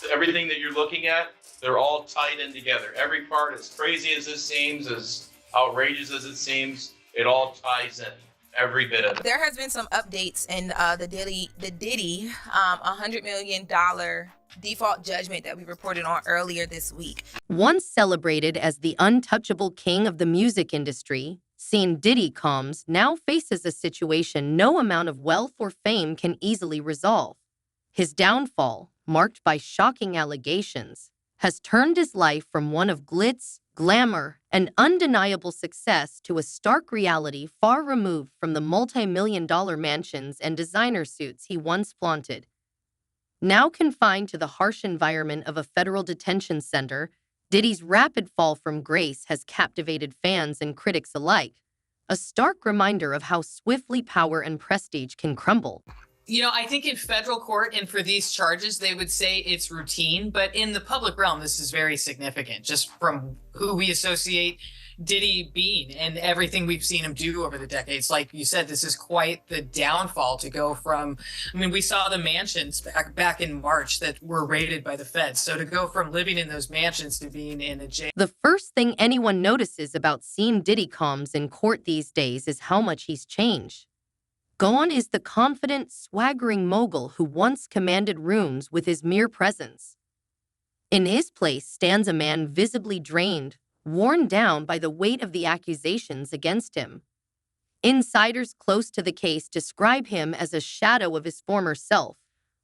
everything that you're looking at, they're all tied in together. Every part, as crazy as it seems, as outrageous as it seems, it all ties in. Every bit of it. There has been some updates in the Diddy $100 million default judgment that we reported on earlier this week. Once celebrated as the untouchable king of the music industry, Sean Diddy Combs now faces a situation no amount of wealth or fame can easily resolve. His downfall, marked by shocking allegations, has turned his life from one of glitz, glamour, and undeniable success to a stark reality far removed from the multi-million-dollar mansions and designer suits he once flaunted. Now confined to the harsh environment of a federal detention center, Diddy's rapid fall from grace has captivated fans and critics alike, a stark reminder of how swiftly power and prestige can crumble. You know, I think in federal court and for these charges, they would say it's routine, but in the public realm, this is very significant just from who we associate Diddy being and everything we've seen him do over the decades. Like you said, this is quite the downfall to go from, I mean, we saw the mansions back in March that were raided by the feds. So to go from living in those mansions to being in a jail. The first thing anyone notices about seeing Diddy Combs in court these days is how much he's changed. Gone is the confident, swaggering mogul who once commanded rooms with his mere presence. In his place stands a man visibly drained, worn down by the weight of the accusations against him. Insiders close to the case describe him as a shadow of his former self,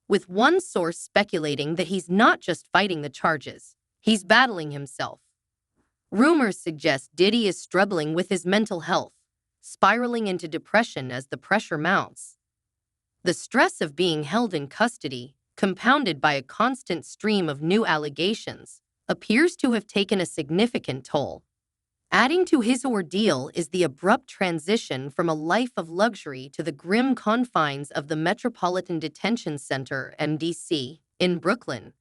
with one source speculating that he's not just fighting the charges, he's battling himself. Rumors suggest Diddy is struggling with his mental health, spiraling into depression as the pressure mounts. The stress of being held in custody, compounded by a constant stream of new allegations, appears to have taken a significant toll. Adding to his ordeal is the abrupt transition from a life of luxury to the grim confines of the Metropolitan Detention Center, MDC, in Brooklyn.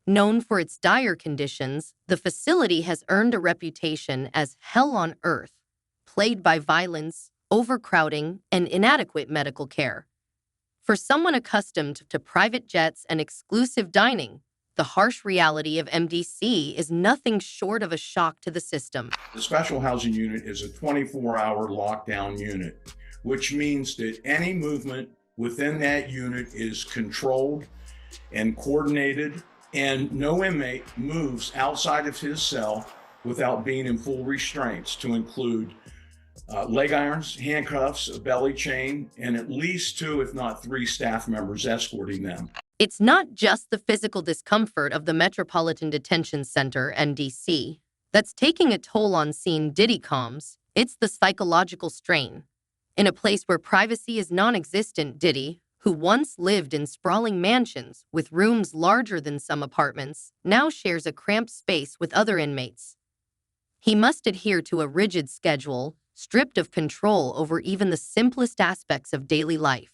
Known for its dire conditions, the facility has earned a reputation as hell on earth, plagued by violence, overcrowding, and inadequate medical care. For someone accustomed to private jets and exclusive dining, the harsh reality of MDC is nothing short of a shock to the system. The special housing unit is a 24-hour lockdown unit, which means that any movement within that unit is controlled and coordinated, and no inmate moves outside of his cell without being in full restraints, to include leg irons, handcuffs, a belly chain, and at least 2, if not 3 staff members escorting them. It's not just the physical discomfort of the Metropolitan Detention Center, MDC, that's taking a toll on seeing Diddy Combs. It's the psychological strain. In a place where privacy is non-existent, Diddy, who once lived in sprawling mansions with rooms larger than some apartments, now shares a cramped space with other inmates. He must adhere to a rigid schedule, stripped of control over even the simplest aspects of daily life.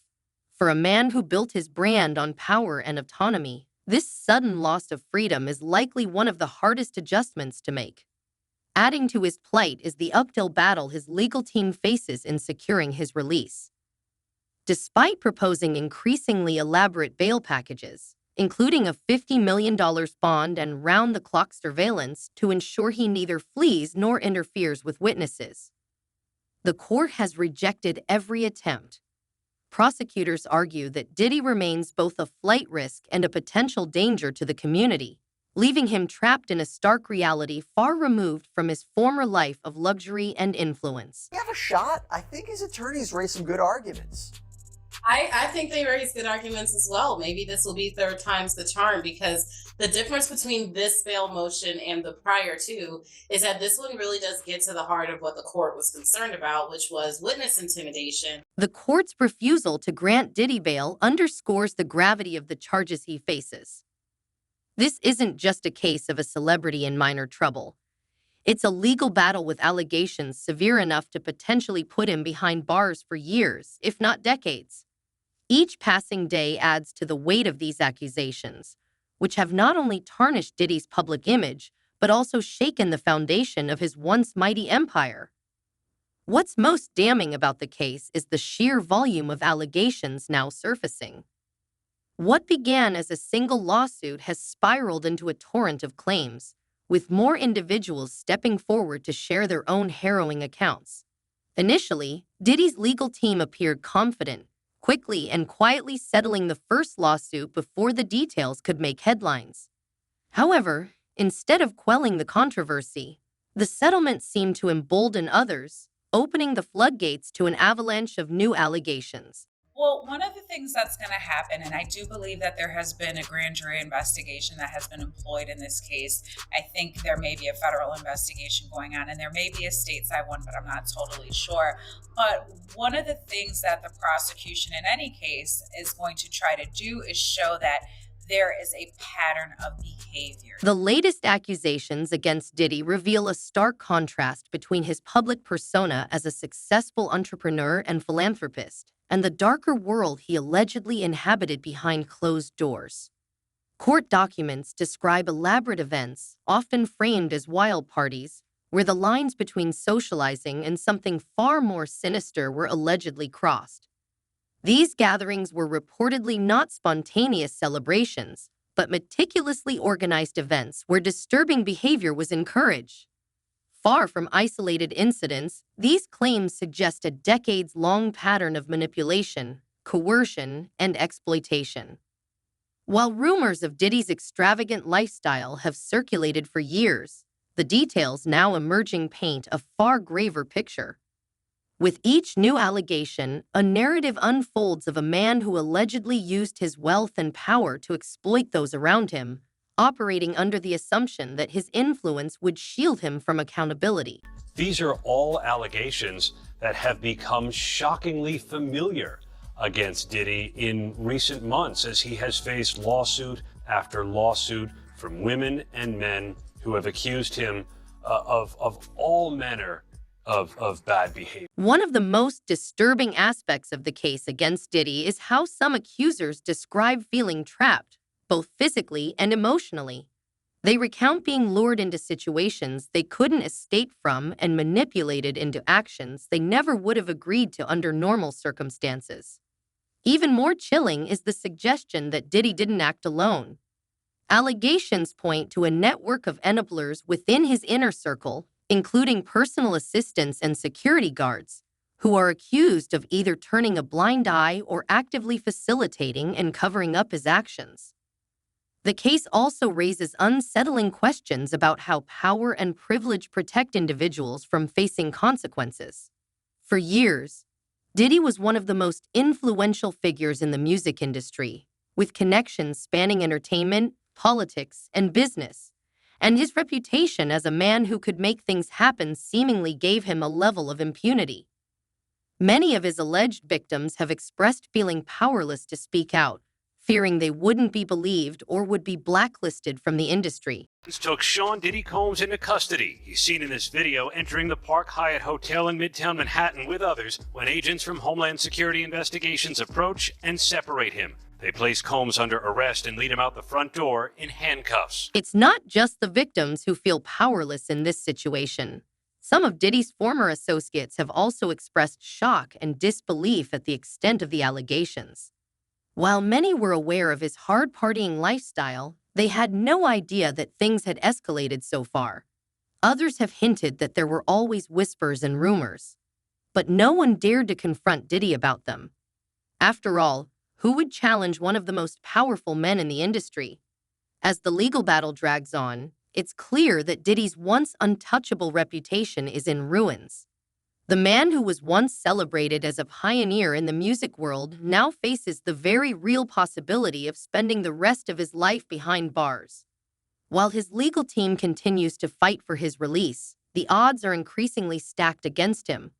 For a man who built his brand on power and autonomy, this sudden loss of freedom is likely one of the hardest adjustments to make. Adding to his plight is the uphill battle his legal team faces in securing his release. Despite proposing increasingly elaborate bail packages, including a $50 million bond and round-the-clock surveillance to ensure he neither flees nor interferes with witnesses, the court has rejected every attempt. Prosecutors argue that Diddy remains both a flight risk and a potential danger to the community, leaving him trapped in a stark reality far removed from his former life of luxury and influence. You have a shot. I think his attorneys raised some good arguments. I think they raise good arguments as well. Maybe this will be third time's the charm, because the difference between this bail motion and the prior two is that this one really does get to the heart of what the court was concerned about, which was witness intimidation. The court's refusal to grant Diddy bail underscores the gravity of the charges he faces. This isn't just a case of a celebrity in minor trouble. It's a legal battle with allegations severe enough to potentially put him behind bars for years, if not decades. Each passing day adds to the weight of these accusations, which have not only tarnished Diddy's public image, but also shaken the foundation of his once mighty empire. What's most damning about the case is the sheer volume of allegations now surfacing. What began as a single lawsuit has spiraled into a torrent of claims, with more individuals stepping forward to share their own harrowing accounts. Initially, Diddy's legal team appeared confident, quickly and quietly settling the first lawsuit before the details could make headlines. However, instead of quelling the controversy, the settlement seemed to embolden others, opening the floodgates to an avalanche of new allegations. Well, one of the things that's going to happen, and I do believe that there has been a grand jury investigation that has been employed in this case. I think there may be a federal investigation going on, and there may be a stateside one, but I'm not totally sure. But one of the things that the prosecution in any case is going to try to do is show that there is a pattern of behavior. The latest accusations against Diddy reveal a stark contrast between his public persona as a successful entrepreneur and philanthropist and the darker world he allegedly inhabited behind closed doors. Court documents describe elaborate events, often framed as wild parties, where the lines between socializing and something far more sinister were allegedly crossed. These gatherings were reportedly not spontaneous celebrations, but meticulously organized events where disturbing behavior was encouraged. Far from isolated incidents, these claims suggest a decades-long pattern of manipulation, coercion, and exploitation. While rumors of Diddy's extravagant lifestyle have circulated for years, the details now emerging paint a far graver picture. With each new allegation, a narrative unfolds of a man who allegedly used his wealth and power to exploit those around him, operating under the assumption that his influence would shield him from accountability. These are all allegations that have become shockingly familiar against Diddy in recent months as he has faced lawsuit after lawsuit from women and men who have accused him of all manner of bad behavior. One of the most disturbing aspects of the case against Diddy is how some accusers describe feeling trapped, both physically and emotionally. They recount being lured into situations they couldn't escape from and manipulated into actions they never would have agreed to under normal circumstances. Even more chilling is the suggestion that Diddy didn't act alone. Allegations point to a network of enablers within his inner circle, including personal assistants and security guards, who are accused of either turning a blind eye or actively facilitating and covering up his actions. The case also raises unsettling questions about how power and privilege protect individuals from facing consequences. For years, Diddy was one of the most influential figures in the music industry, with connections spanning entertainment, politics, and business. And his reputation as a man who could make things happen seemingly gave him a level of impunity. Many of his alleged victims have expressed feeling powerless to speak out, fearing they wouldn't be believed or would be blacklisted from the industry. Took Sean Diddy Combs into custody. He's seen in this video entering the Park Hyatt Hotel in Midtown Manhattan with others when agents from Homeland Security Investigations approach and separate him. They place Combs under arrest and lead him out the front door in handcuffs. It's not just the victims who feel powerless in this situation. Some of Diddy's former associates have also expressed shock and disbelief at the extent of the allegations. While many were aware of his hard-partying lifestyle, they had no idea that things had escalated so far. Others have hinted that there were always whispers and rumors, but no one dared to confront Diddy about them. After all, who would challenge one of the most powerful men in the industry? As the legal battle drags on, it's clear that Diddy's once untouchable reputation is in ruins. The man who was once celebrated as a pioneer in the music world now faces the very real possibility of spending the rest of his life behind bars. While his legal team continues to fight for his release, the odds are increasingly stacked against him.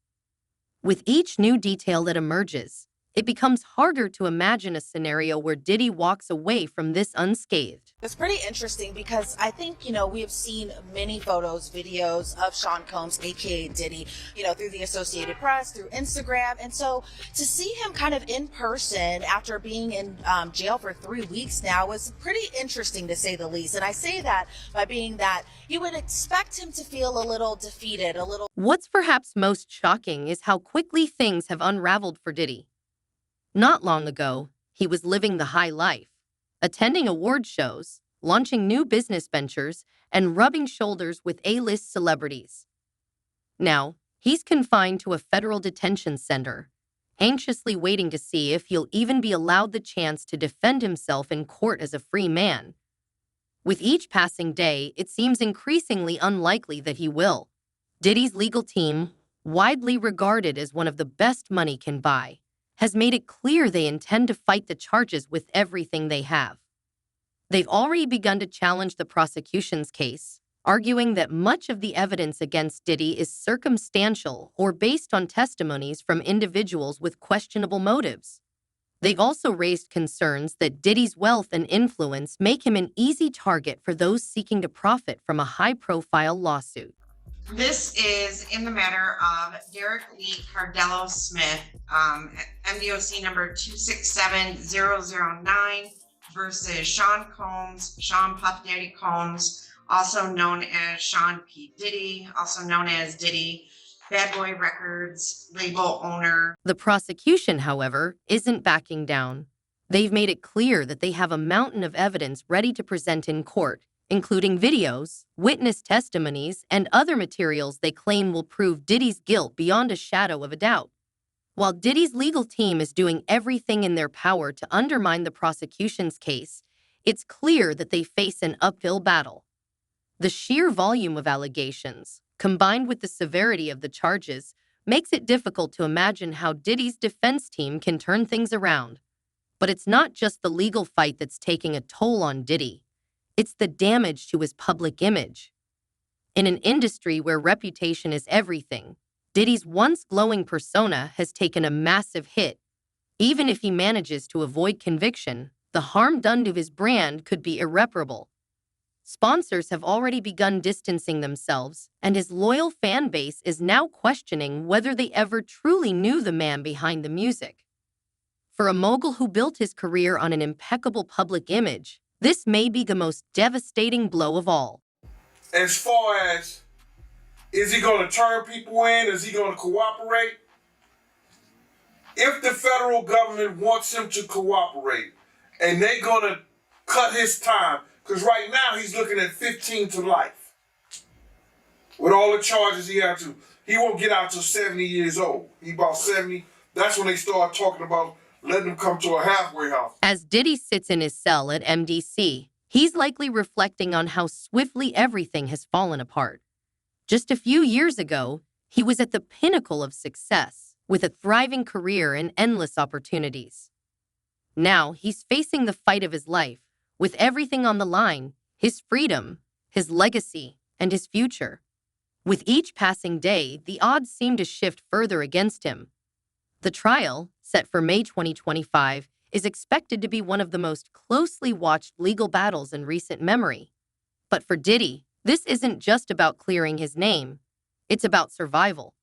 With each new detail that emerges, it becomes harder to imagine a scenario where Diddy walks away from this unscathed. It's pretty interesting because I think, we have seen many photos, videos of Sean Combs, aka Diddy, through the Associated Press, through Instagram. And so to see him kind of in person after being in jail for 3 weeks now was pretty interesting, to say the least. And I say that by being that you would expect him to feel a little defeated, a little. What's perhaps most shocking is how quickly things have unraveled for Diddy. Not long ago, he was living the high life, attending award shows, launching new business ventures, and rubbing shoulders with A-list celebrities. Now, he's confined to a federal detention center, anxiously waiting to see if he'll even be allowed the chance to defend himself in court as a free man. With each passing day, it seems increasingly unlikely that he will. Diddy's legal team, widely regarded as one of the best money can buy, has made it clear they intend to fight the charges with everything they have. They've already begun to challenge the prosecution's case, arguing that much of the evidence against Diddy is circumstantial or based on testimonies from individuals with questionable motives. They've also raised concerns that Diddy's wealth and influence make him an easy target for those seeking to profit from a high-profile lawsuit. This is in the matter of Derek Lee Cardello Smith, MDOC number 267009 versus Sean Combs, Sean Puff Daddy Combs, also known as Sean P. Diddy, also known as Diddy, Bad Boy Records label owner. The prosecution, however, isn't backing down. They've made it clear that they have a mountain of evidence ready to present in court, including videos, witness testimonies, and other materials they claim will prove Diddy's guilt beyond a shadow of a doubt. While Diddy's legal team is doing everything in their power to undermine the prosecution's case, it's clear that they face an uphill battle. The sheer volume of allegations, combined with the severity of the charges, makes it difficult to imagine how Diddy's defense team can turn things around. But it's not just the legal fight that's taking a toll on Diddy. It's the damage to his public image. In an industry where reputation is everything, Diddy's once glowing persona has taken a massive hit. Even if he manages to avoid conviction, the harm done to his brand could be irreparable. Sponsors have already begun distancing themselves, and his loyal fan base is now questioning whether they ever truly knew the man behind the music. For a mogul who built his career on an impeccable public image, this may be the most devastating blow of all. As far as, is he going to turn people in? Is he going to cooperate? If the federal government wants him to cooperate and they're going to cut his time, because right now he's looking at 15 to life. With all the charges he had to, he won't get out till 70 years old. He about 70. That's when they start talking about letting him come to a halfway house. As Diddy sits in his cell at MDC, he's likely reflecting on how swiftly everything has fallen apart. Just a few years ago, he was at the pinnacle of success, with a thriving career and endless opportunities. Now, he's facing the fight of his life, with everything on the line: his freedom, his legacy, and his future. With each passing day, the odds seem to shift further against him. The trial, set for May 2025, is expected to be one of the most closely watched legal battles in recent memory. But for Diddy, this isn't just about clearing his name. It's about survival.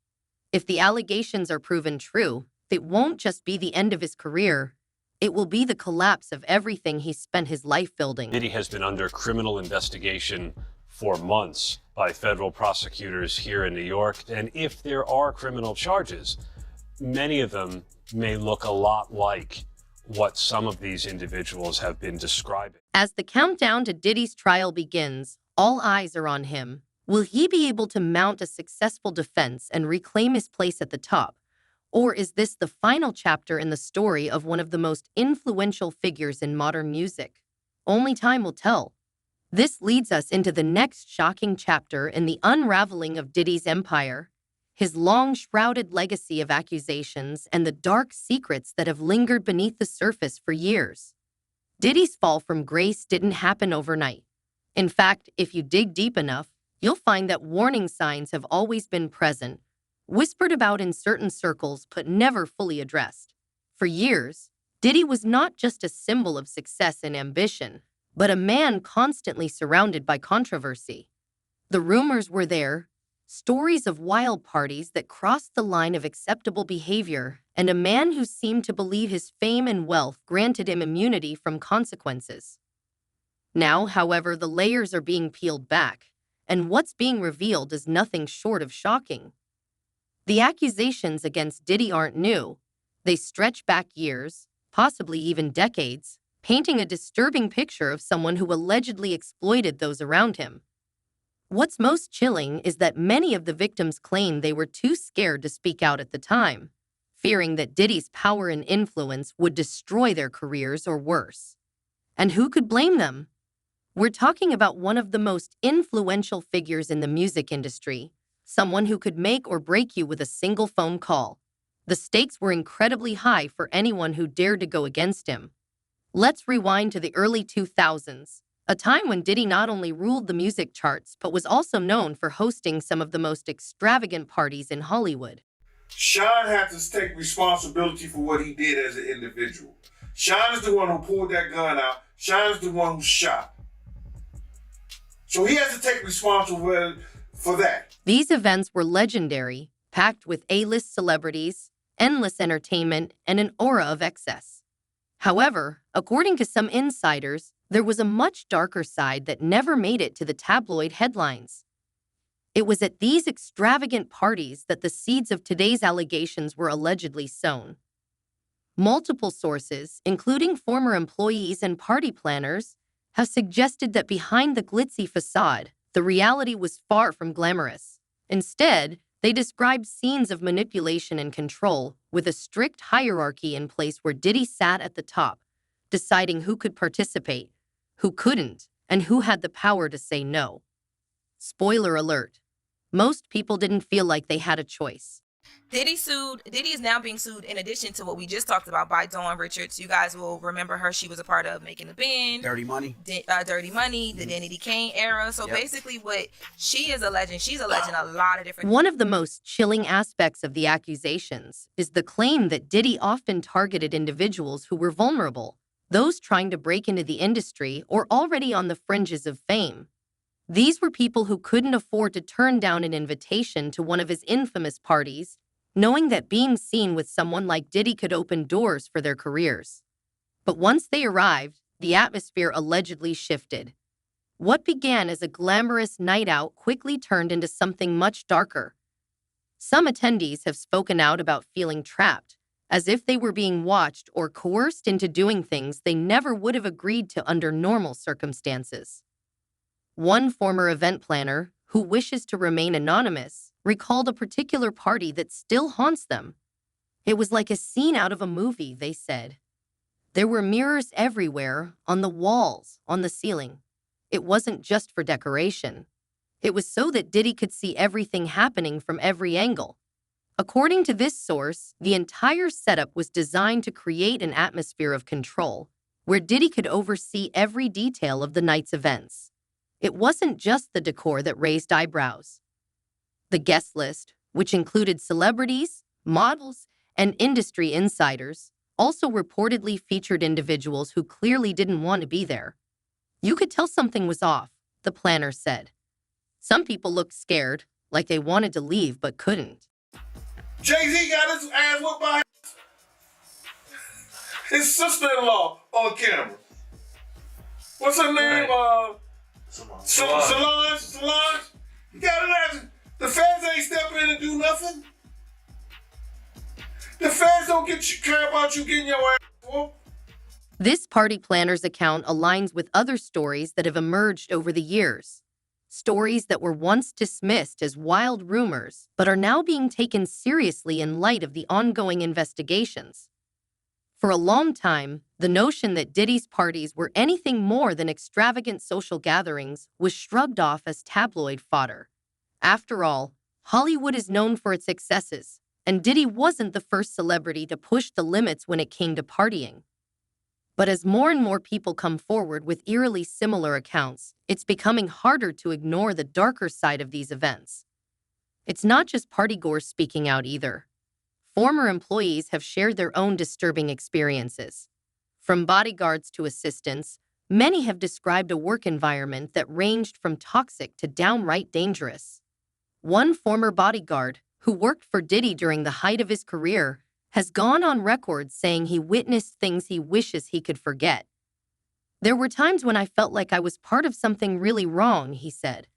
If the allegations are proven true, it won't just be the end of his career. It will be the collapse of everything he's spent his life building. Diddy has been under criminal investigation for months by federal prosecutors here in New York. And if there are criminal charges, many of them may look a lot like what some of these individuals have been describing. As the countdown to Diddy's trial begins, all eyes are on him. Will he be able to mount a successful defense and reclaim his place at the top? Or is this the final chapter in the story of one of the most influential figures in modern music? Only time will tell. This leads us into the next shocking chapter in the unraveling of Diddy's empire, his long-shrouded legacy of accusations, and the dark secrets that have lingered beneath the surface for years. Diddy's fall from grace didn't happen overnight. In fact, if you dig deep enough, you'll find that warning signs have always been present, whispered about in certain circles but never fully addressed. For years, Diddy was not just a symbol of success and ambition, but a man constantly surrounded by controversy. The rumors were there, stories of wild parties that crossed the line of acceptable behavior, and a man who seemed to believe his fame and wealth granted him immunity from consequences. Now, however, the layers are being peeled back, and what's being revealed is nothing short of shocking. The accusations against Diddy aren't new. They stretch back years, possibly even decades, painting a disturbing picture of someone who allegedly exploited those around him. What's most chilling is that many of the victims claim they were too scared to speak out at the time, fearing that Diddy's power and influence would destroy their careers or worse. And who could blame them? We're talking about one of the most influential figures in the music industry, someone who could make or break you with a single phone call. The stakes were incredibly high for anyone who dared to go against him. Let's rewind to the early 2000s, a time when Diddy not only ruled the music charts but was also known for hosting some of the most extravagant parties in Hollywood. Sean had to take responsibility for what he did as an individual. Sean is the one who pulled that gun out. Sean is the one who shot. So he has to take responsibility for that. These events were legendary, packed with A-list celebrities, endless entertainment, and an aura of excess. However, according to some insiders, there was a much darker side that never made it to the tabloid headlines. It was at these extravagant parties that the seeds of today's allegations were allegedly sown. Multiple sources, including former employees and party planners, have suggested that behind the glitzy facade, the reality was far from glamorous. Instead, they described scenes of manipulation and control, with a strict hierarchy in place where Diddy sat at the top, deciding who could participate, who couldn't, and who had the power to say no. Spoiler alert. Most people didn't feel like they had a choice. Diddy is now being sued in addition to what we just talked about by Dawn Richards. You guys will remember her. She was a part of Making the Band. Dirty Money. Dirty Money, the Danny Kane era. So basically what she is alleging, she's alleging a lot of different... One of the most chilling aspects of the accusations is the claim that Diddy often targeted individuals who were vulnerable, those trying to break into the industry or already on the fringes of fame. These were people who couldn't afford to turn down an invitation to one of his infamous parties, knowing that being seen with someone like Diddy could open doors for their careers. But once they arrived, the atmosphere allegedly shifted. What began as a glamorous night out quickly turned into something much darker. Some attendees have spoken out about feeling trapped, as if they were being watched or coerced into doing things they never would have agreed to under normal circumstances. One former event planner, who wishes to remain anonymous, recalled a particular party that still haunts them. It was like a scene out of a movie, they said. There were mirrors everywhere, on the walls, on the ceiling. It wasn't just for decoration. It was so that Diddy could see everything happening from every angle. According to this source, the entire setup was designed to create an atmosphere of control, where Diddy could oversee every detail of the night's events. It wasn't just the decor that raised eyebrows. The guest list, which included celebrities, models, and industry insiders, also reportedly featured individuals who clearly didn't want to be there. You could tell something was off, the planner said. Some people looked scared, like they wanted to leave but couldn't. Jay-Z got his ass whooped by his sister-in-law on camera. What's her name? Solange. You got it out. The feds ain't stepping in and do nothing. The feds don't care about you getting your ass whooped. This party planner's account aligns with other stories that have emerged over the years. Stories that were once dismissed as wild rumors, but are now being taken seriously in light of the ongoing investigations. For a long time, the notion that Diddy's parties were anything more than extravagant social gatherings was shrugged off as tabloid fodder. After all, Hollywood is known for its excesses, and Diddy wasn't the first celebrity to push the limits when it came to partying. But as more and more people come forward with eerily similar accounts, it's becoming harder to ignore the darker side of these events. It's not just partygoers speaking out either. Former employees have shared their own disturbing experiences. From bodyguards to assistants, many have described a work environment that ranged from toxic to downright dangerous. One former bodyguard, who worked for Diddy during the height of his career, has gone on record saying he witnessed things he wishes he could forget. There were times when I felt like I was part of something really wrong, he said.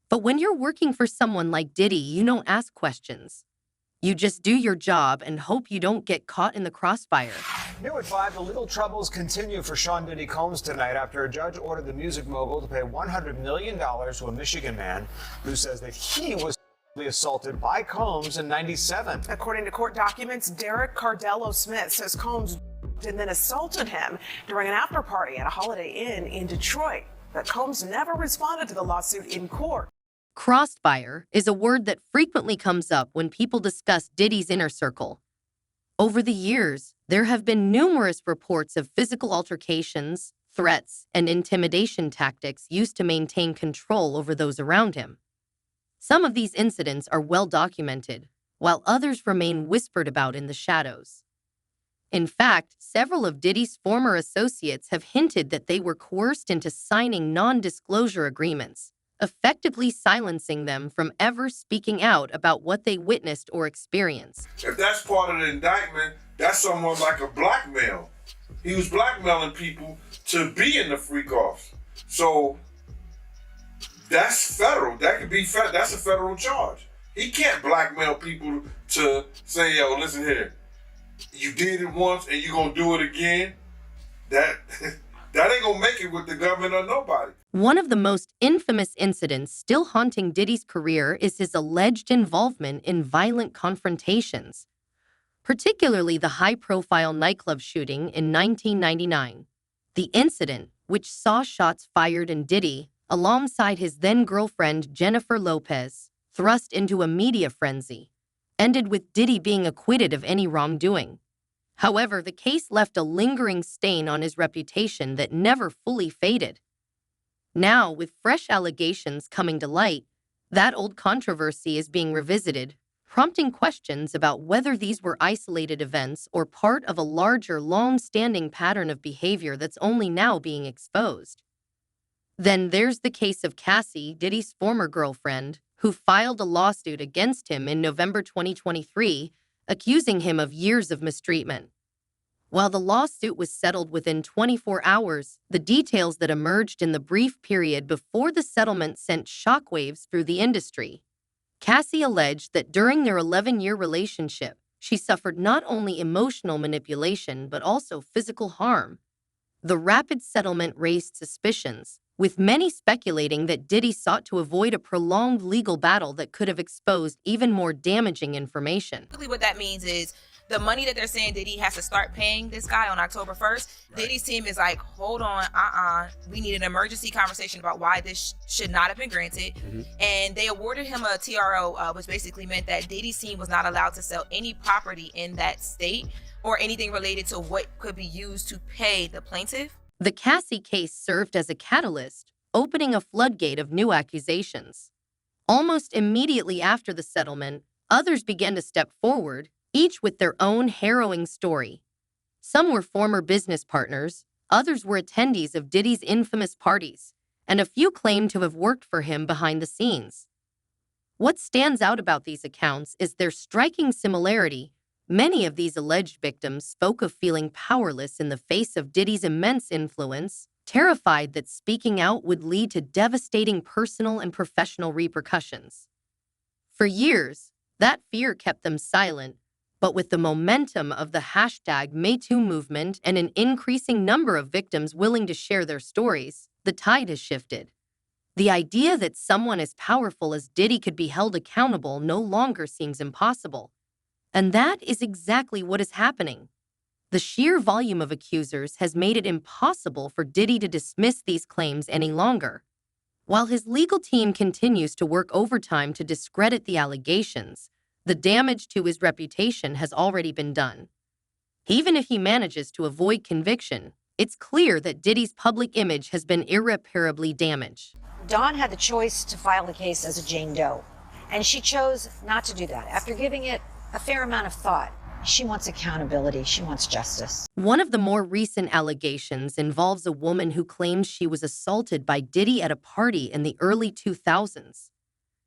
But when you're working for someone like Diddy, you don't ask questions. You just do your job and hope you don't get caught in the crossfire. New at 5, the legal troubles continue for Sean Diddy Combs tonight after a judge ordered the music mogul to pay $100 million to a Michigan man who says that he was assaulted by Combs in '97. According to court documents, Derek Cardello Smith says Combs and then assaulted him during an after party at a Holiday Inn in Detroit. But Combs never responded to the lawsuit in court. Crossfire is a word that frequently comes up when people discuss Diddy's inner circle. Over the years, there have been numerous reports of physical altercations, threats, and intimidation tactics used to maintain control over those around him. Some of these incidents are well documented, while others remain whispered about in the shadows. In fact, several of Diddy's former associates have hinted that they were coerced into signing non-disclosure agreements, effectively silencing them from ever speaking out about what they witnessed or experienced. If that's part of the indictment, that's somewhat like a blackmail. He was blackmailing people to be in the freak-offs. So that's federal. That could be that's a federal charge. He can't blackmail people to say, yo, listen here, you did it once and you're gonna do it again. That ain't gonna make it with the government or nobody. One of the most infamous incidents still haunting Diddy's career is his alleged involvement in violent confrontations, particularly the high-profile nightclub shooting in 1999. The incident, which saw shots fired in Diddy, alongside his then-girlfriend Jennifer Lopez, thrust into a media frenzy, ended with Diddy being acquitted of any wrongdoing. However, the case left a lingering stain on his reputation that never fully faded. Now, with fresh allegations coming to light, that old controversy is being revisited, prompting questions about whether these were isolated events or part of a larger, long-standing pattern of behavior that's only now being exposed. Then there's the case of Cassie, Diddy's former girlfriend, who filed a lawsuit against him in November 2023, accusing him of years of mistreatment. While the lawsuit was settled within 24 hours, the details that emerged in the brief period before the settlement sent shockwaves through the industry. Cassie alleged that during their 11-year relationship, she suffered not only emotional manipulation but also physical harm. The rapid settlement raised suspicions, with many speculating that Diddy sought to avoid a prolonged legal battle that could have exposed even more damaging information. Basically, what that means is the money that they're saying Diddy has to start paying this guy on October 1st, Diddy's team is like, hold on, we need an emergency conversation about why this should not have been granted. And they awarded him a TRO, which basically meant that Diddy's team was not allowed to sell any property in that state or anything related to what could be used to pay the plaintiff. The Cassie case served as a catalyst, opening a floodgate of new accusations. Almost immediately after the settlement, others began to step forward, each with their own harrowing story. Some were former business partners, others were attendees of Diddy's infamous parties, and a few claimed to have worked for him behind the scenes. What stands out about these accounts is their striking similarity. Many of these alleged victims spoke of feeling powerless in the face of Diddy's immense influence, terrified that speaking out would lead to devastating personal and professional repercussions. For years, that fear kept them silent, but with the momentum of the #MeToo movement and an increasing number of victims willing to share their stories, the tide has shifted. The idea that someone as powerful as Diddy could be held accountable no longer seems impossible. And that is exactly what is happening. The sheer volume of accusers has made it impossible for Diddy to dismiss these claims any longer. While his legal team continues to work overtime to discredit the allegations, the damage to his reputation has already been done. Even if he manages to avoid conviction, it's clear that Diddy's public image has been irreparably damaged. Dawn had the choice to file the case as a Jane Doe, and she chose not to do that. After giving it a fair amount of thought, she wants accountability, she wants justice. One of the more recent allegations involves a woman who claims she was assaulted by Diddy at a party in the early 2000s.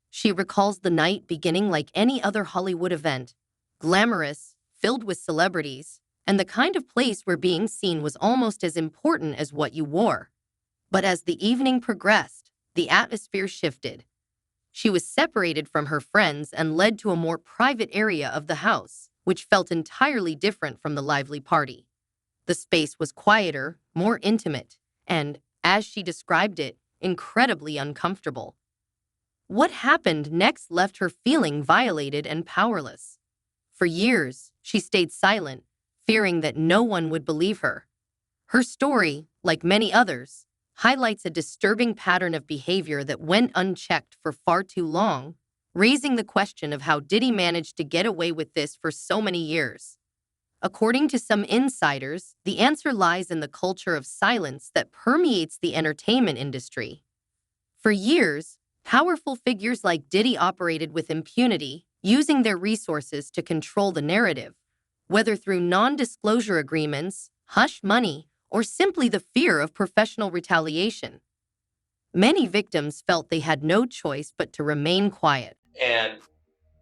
She recalls the night beginning like any other Hollywood event, glamorous, filled with celebrities, and the kind of place where being seen was almost as important as what you wore. But as the evening progressed, the atmosphere shifted. She was separated from her friends and led to a more private area of the house, which felt entirely different from the lively party. The space was quieter, more intimate, and, as she described it, incredibly uncomfortable. What happened next left her feeling violated and powerless. For years, she stayed silent, fearing that no one would believe her. Her story, like many others, highlights a disturbing pattern of behavior that went unchecked for far too long, raising the question of how Diddy managed to get away with this for so many years. According to some insiders, the answer lies in the culture of silence that permeates the entertainment industry. For years, powerful figures like Diddy operated with impunity, using their resources to control the narrative, whether through non-disclosure agreements, hush money, or simply the fear of professional retaliation. Many victims felt they had no choice but to remain quiet. And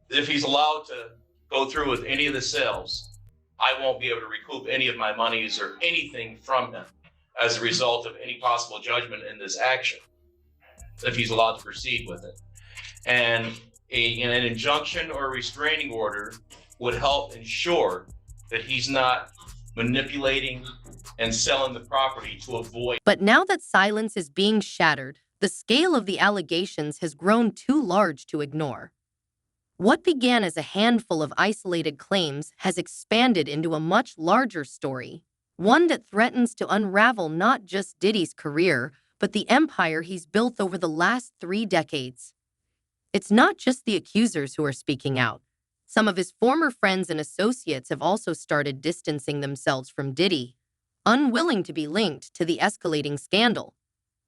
if he's allowed to go through with any of the sales, I won't be able to recoup any of my monies or anything from him as a result of any possible judgment in this action, if he's allowed to proceed with it. And an injunction or a restraining order would help ensure that he's not manipulating and selling the property to avoid. But now that silence is being shattered, the scale of the allegations has grown too large to ignore. What began as a handful of isolated claims has expanded into a much larger story, one that threatens to unravel not just Diddy's career, but the empire he's built over the last 3 decades. It's not just the accusers who are speaking out. Some of his former friends and associates have also started distancing themselves from Diddy, unwilling to be linked to the escalating scandal.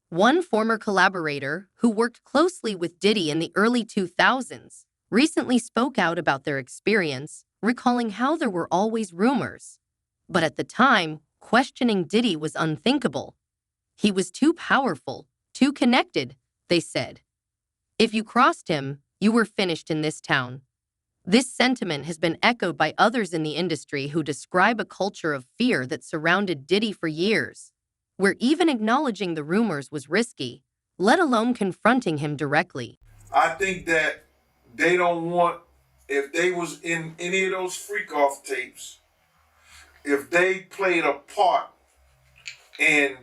One former collaborator, who worked closely with Diddy in the early 2000s, recently spoke out about their experience, recalling how there were always rumors. But at the time, questioning Diddy was unthinkable. He was too powerful, too connected, they said. If you crossed him, you were finished in this town. This sentiment has been echoed by others in the industry who describe a culture of fear that surrounded Diddy for years, where even acknowledging the rumors was risky, let alone confronting him directly. I think that they don't want, if they was in any of those freak off tapes, if they played a part in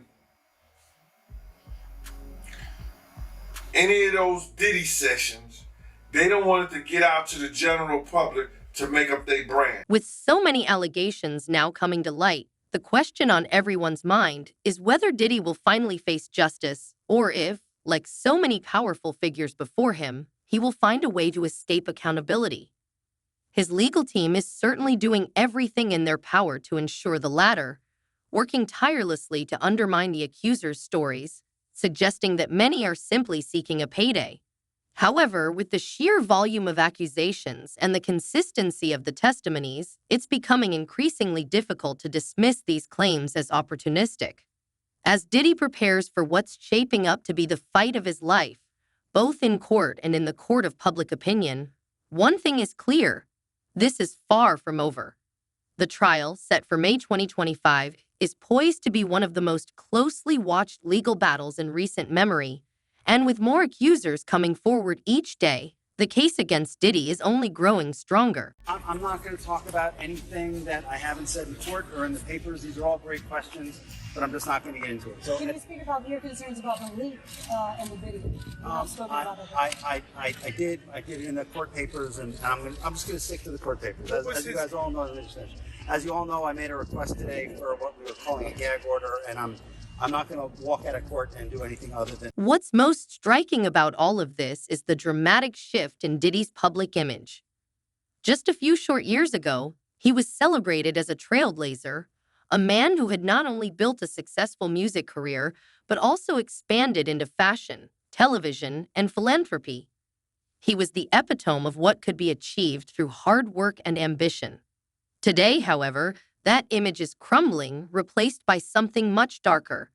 any of those Diddy sessions, they don't want it to get out to the general public to make up their brand. With so many allegations now coming to light, the question on everyone's mind is whether Diddy will finally face justice, or if, like so many powerful figures before him, he will find a way to escape accountability. His legal team is certainly doing everything in their power to ensure the latter, working tirelessly to undermine the accusers' stories, suggesting that many are simply seeking a payday. However, with the sheer volume of accusations and the consistency of the testimonies, it's becoming increasingly difficult to dismiss these claims as opportunistic. As Diddy prepares for what's shaping up to be the fight of his life, both in court and in the court of public opinion, one thing is clear: this is far from over. The trial, set for May 2025, is poised to be one of the most closely watched legal battles in recent memory, and with more accusers coming forward each day, the case against Diddy is only growing stronger. I'm not going to talk about anything that I haven't said in court or in the papers. These are all great questions, but I'm just not going to get into it. So, can you speak about your concerns about the leak and the video? I did it in the court papers, and I'm just going to stick to the court papers. As you guys all know, as you all know, I made a request today for what we were calling a gag order, and I'm not going to walk out of court and do anything other than... What's most striking about all of this is the dramatic shift in Diddy's public image. Just a few short years ago, he was celebrated as a trailblazer, a man who had not only built a successful music career, but also expanded into fashion, television, and philanthropy. He was the epitome of what could be achieved through hard work and ambition. Today, however, that image is crumbling, replaced by something much darker.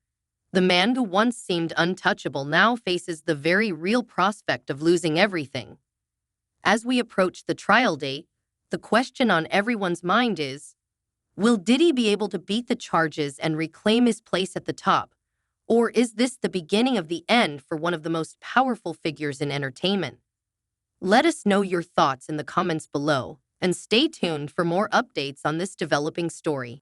The man who once seemed untouchable now faces the very real prospect of losing everything. As we approach the trial date, the question on everyone's mind is, will Diddy be able to beat the charges and reclaim his place at the top? Or is this the beginning of the end for one of the most powerful figures in entertainment? Let us know your thoughts in the comments below, and stay tuned for more updates on this developing story.